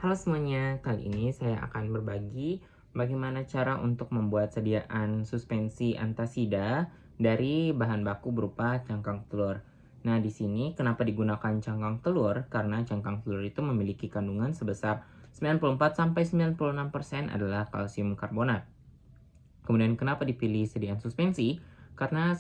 Halo semuanya, kali ini saya akan berbagi bagaimana cara untuk membuat sediaan suspensi antasida dari bahan baku berupa cangkang telur. Nah, di sini kenapa digunakan cangkang telur? Karena cangkang telur itu memiliki kandungan sebesar 94-96% adalah kalsium karbonat. Kemudian kenapa dipilih sediaan suspensi? Karena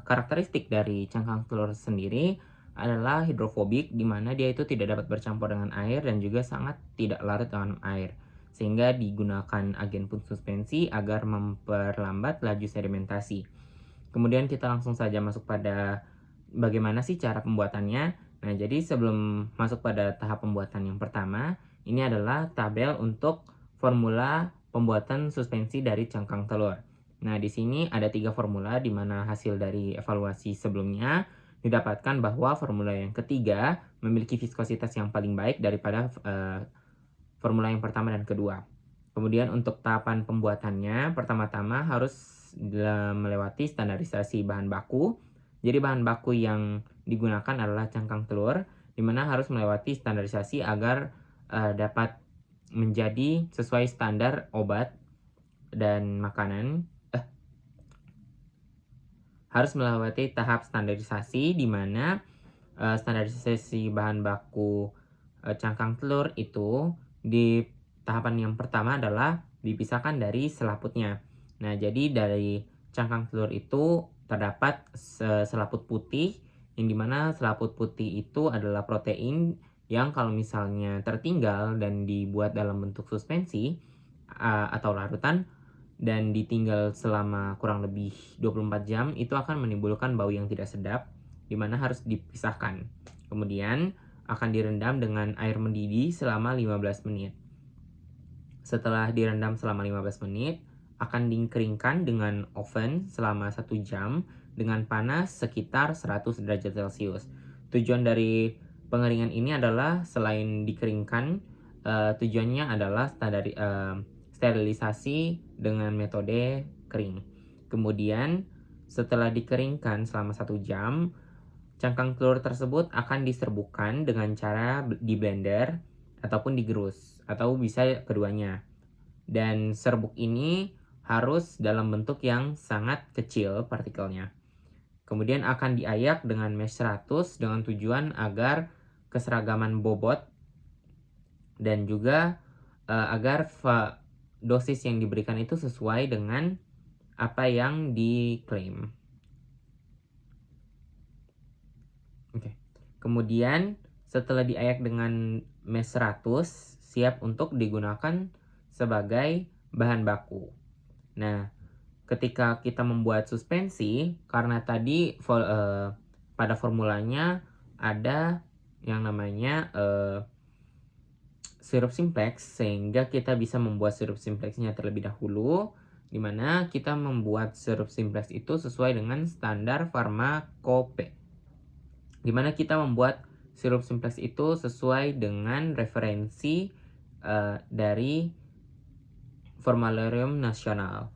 karakteristik dari cangkang telur sendiri adalah hidrofobik, di mana dia itu tidak dapat bercampur dengan air dan juga sangat tidak larut dalam air. Sehingga digunakan agen suspensi agar memperlambat laju sedimentasi. Kemudian kita langsung saja masuk pada bagaimana sih cara pembuatannya. Nah, jadi sebelum masuk pada tahap pembuatan yang pertama, ini adalah tabel untuk formula pembuatan suspensi dari cangkang telur. Nah, di sini ada 3 formula di mana hasil dari evaluasi sebelumnya didapatkan bahwa formula yang ketiga memiliki viskositas yang paling baik daripada formula yang pertama dan kedua. Kemudian untuk tahapan pembuatannya, pertama-tama harus melewati standarisasi bahan baku. Jadi bahan baku yang digunakan adalah cangkang telur, di mana harus melewati standarisasi agar dapat menjadi sesuai standar obat dan makanan. Harus melewati tahap standarisasi, di mana standarisasi bahan baku cangkang telur itu di tahapan yang pertama adalah dipisahkan dari selaputnya. Nah, jadi dari cangkang telur itu terdapat selaput putih, yang dimana selaput putih itu adalah protein yang kalau misalnya tertinggal dan dibuat dalam bentuk suspensi atau larutan dan ditinggal selama kurang lebih 24 jam, itu akan menimbulkan bau yang tidak sedap, di mana harus dipisahkan. Kemudian akan direndam dengan air mendidih selama 15 menit. Setelah direndam selama 15 menit, akan dikeringkan dengan oven selama 1 jam dengan panas sekitar 100 derajat Celcius. Tujuan dari pengeringan ini adalah selain dikeringkan, tujuannya adalah sterilisasi dengan metode kering. Kemudian setelah dikeringkan selama 1 jam, cangkang telur tersebut akan diserbukkan dengan cara di blender ataupun digerus, atau bisa keduanya. Dan serbuk ini harus dalam bentuk yang sangat kecil partikelnya. Kemudian akan diayak dengan mesh 100 dengan tujuan agar keseragaman bobot dan juga agar dosis yang diberikan itu sesuai dengan apa yang diklaim. Oke. Kemudian setelah diayak dengan mesh 100, siap untuk digunakan sebagai bahan baku. Nah, ketika kita membuat suspensi, karena tadi pada formulanya ada yang namanya sirup simplex, sehingga kita bisa membuat sirup simplexnya terlebih dahulu, di mana kita membuat sirup simplex itu sesuai dengan standar farmakope, di mana kita membuat sirup simplex itu sesuai dengan referensi dari formularium nasional.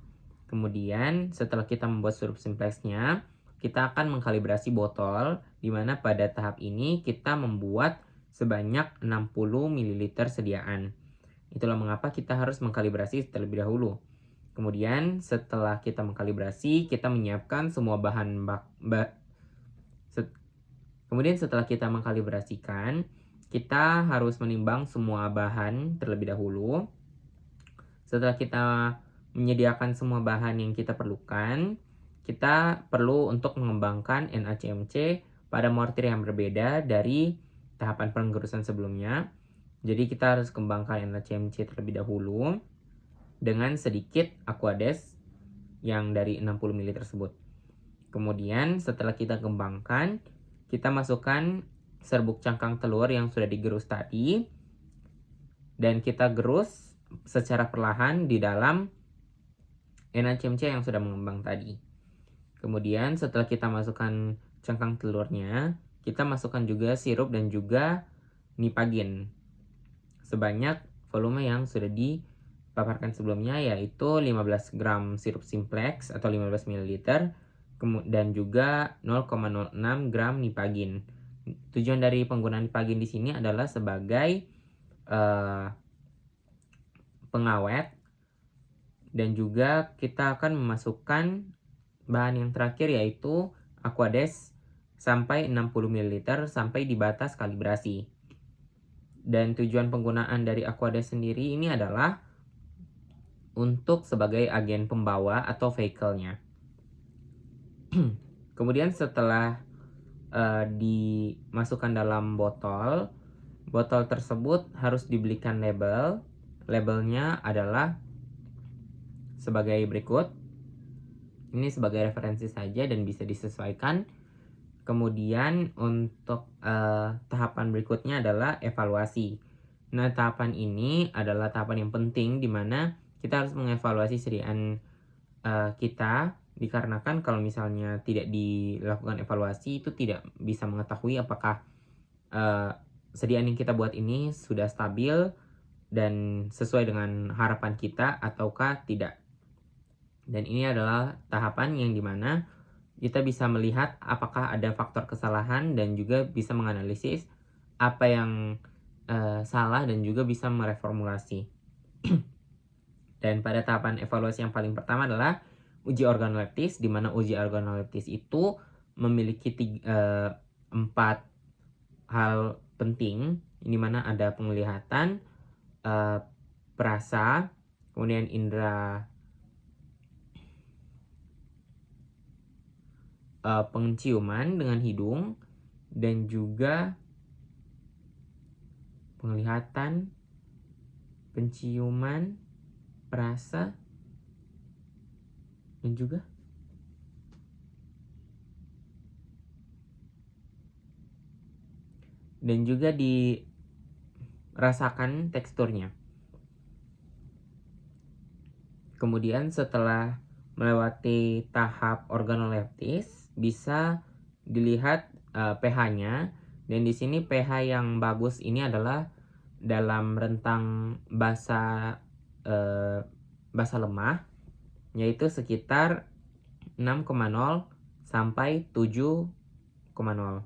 Kemudian setelah kita membuat sirup simplexnya, kita akan mengkalibrasi botol, di mana pada tahap ini kita membuat sebanyak 60 ml sediaan. Itulah mengapa kita harus mengkalibrasi terlebih dahulu. Kemudian setelah kita mengkalibrasi, kita menyiapkan semua bahan Kemudian setelah kita mengkalibrasikan, kita harus menimbang semua bahan terlebih dahulu. Setelah kita menyediakan semua bahan yang kita perlukan, kita perlu untuk mengembangkan NaCmC pada mortir yang berbeda dari tahapan penggerusan sebelumnya. Jadi kita harus kembangkan NaCmC terlebih dahulu dengan sedikit aquades yang dari 60 ml tersebut. Kemudian setelah kita kembangkan, kita masukkan serbuk cangkang telur yang sudah digerus tadi, dan kita gerus secara perlahan di dalam NaCmC yang sudah mengembang tadi. Kemudian setelah kita masukkan cangkang telurnya, kita masukkan juga sirup dan juga nipagin sebanyak volume yang sudah dipaparkan sebelumnya, yaitu 15 gram sirup simplex atau 15 ml dan juga 0,06 gram nipagin. Tujuan dari penggunaan nipagin di sini adalah sebagai eh, pengawet, dan juga kita akan memasukkan bahan yang terakhir yaitu Aquades sampai 60 ml sampai di batas kalibrasi. Dan tujuan penggunaan dari Aquades sendiri ini adalah untuk sebagai agen pembawa atau vehicle-nya. Kemudian setelah dimasukkan dalam botol, botol tersebut harus diberikan label. Labelnya adalah sebagai berikut. Ini sebagai referensi saja dan bisa disesuaikan. Kemudian untuk tahapan berikutnya adalah evaluasi. Nah, tahapan ini adalah tahapan yang penting di mana kita harus mengevaluasi sediaan kita, dikarenakan kalau misalnya tidak dilakukan evaluasi itu tidak bisa mengetahui apakah sediaan yang kita buat ini sudah stabil dan sesuai dengan harapan kita ataukah tidak. Dan ini adalah tahapan yang dimana kita bisa melihat apakah ada faktor kesalahan dan juga bisa menganalisis apa yang salah dan juga bisa mereformulasi. Dan pada tahapan evaluasi yang paling pertama adalah uji organoleptis, di mana uji organoleptis itu memiliki 4 hal penting, di mana ada penglihatan, perasa, kemudian indera penciuman dengan hidung, dan juga penglihatan, penciuman, perasa, dan juga dirasakan teksturnya. Kemudian setelah melewati tahap organoleptis, bisa dilihat pH-nya, dan di sini pH yang bagus ini adalah dalam rentang basa lemah, yaitu sekitar 6,0 sampai 7,0.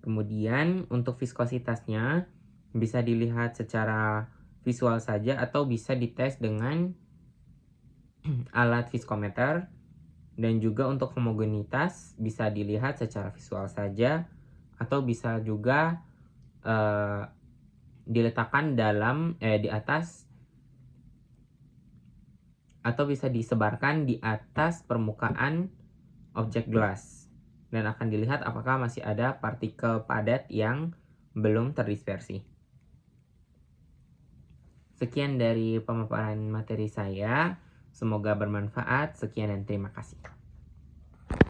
Kemudian untuk viskositasnya bisa dilihat secara visual saja atau bisa dites dengan alat viskometer, dan juga untuk homogenitas bisa dilihat secara visual saja atau bisa juga diletakkan di atas atau bisa disebarkan di atas permukaan objek gelas, dan akan dilihat apakah masih ada partikel padat yang belum terdispersi. Sekian dari pemaparan materi saya, semoga bermanfaat. Sekian dan terima kasih.